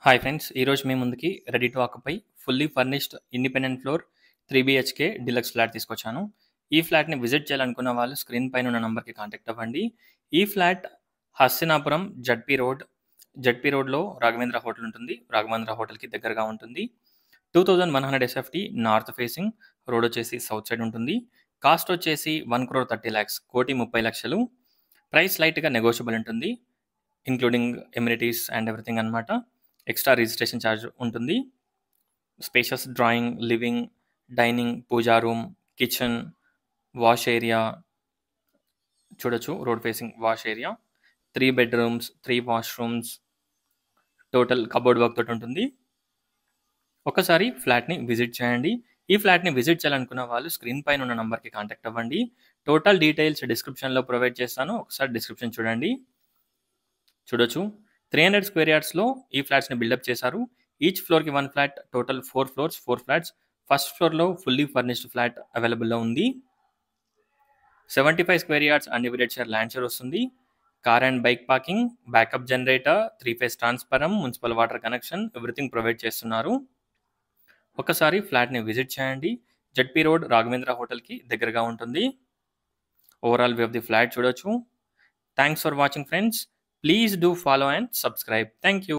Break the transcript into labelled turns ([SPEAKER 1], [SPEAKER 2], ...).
[SPEAKER 1] Hi friends! ఈరోజు మీ ముందుకి ready to occupy fully furnished independent floor 3 BHK deluxe flat తీసుకొచ్చాను. ఈ ఫ్లాట్‌ని విజిట్ చేయాలనుకున్న వాళ్ళు స్క్రీన్ పైన ఉన్న నంబర్‌కి కాంటాక్ట్ అవ్వండి. ఈ ఫ్లాట్ హస్తినాపురం జడ్పీ రోడ్‌లో రాఘవేంద్ర హోటల్ ఉంటుంది. రాఘవేంద్ర హోటల్‌కి దగ్గరగా ఉంటుంది. 2100 SFT నార్త్ ఫేసింగ్, రోడ్ వచ్చేసి సౌత్ సైడ్ ఉంటుంది. కాస్ట్ వచ్చేసి 1,30,00,000 1,30,00,000. ప్రైస్ లైట్‌గా నెగోషియబుల్ ఉంటుంది. ఇంక్లూడింగ్ ఎమ్యూనిటీస్ అండ్ ఎవ్రీథింగ్ అన్నమాట. ఎక్స్ట్రా రిజిస్ట్రేషన్ ఛార్జ్ ఉంటుంది. స్పేషియస్ డ్రాయింగ్, లివింగ్, డైనింగ్, పూజా రూమ్, కిచెన్, వాష్ ఏరియా చూడొచ్చు. Road facing wash area, 3 bedrooms, 3 washrooms, total cupboard work తోటి ఉంటుంది. ఒకసారి ఫ్లాట్‌ని విజిట్ చేయండి. ఈ ఫ్లాట్‌ని విజిట్ చేయాలనుకున్న వాళ్ళు స్క్రీన్ పైన ఉన్న నంబర్‌కి కాంటాక్ట్ అవ్వండి. టోటల్ డీటెయిల్స్ డిస్క్రిప్షన్‌లో ప్రొవైడ్ చేస్తాను. ఒకసారి డిస్క్రిప్షన్ చూడండి. చూడొచ్చు. 300 స్క్వేర్ యార్డ్స్‌లో ఈ ఫ్లాట్స్‌ని బిల్డప్ చేశారు. ఈచ్ ఫ్లోర్‌కి 1 flat, total 4 floors, 4 flats. First ఫ్లోర్‌లో ఫుల్లీ ఫర్నిష్డ్ ఫ్లాట్ అవైలబుల్‌లో ఉంది. 75 square yards undivided share land share వస్తుంది. Car and bike parking, backup generator, 3 phase transformer, municipal water connection everything provide చేస్తున్నారు. ఒకసారి ఫ్లాట్‌ని విజిట్ చేయండి. జడ్పీ రోడ్ రాఘవేంద్ర హోటల్‌కి దగ్గరగా ఉంటుంది. Overall view of the flat చూడొచ్చు. Thanks for watching friends. Please do follow and subscribe. Thank you.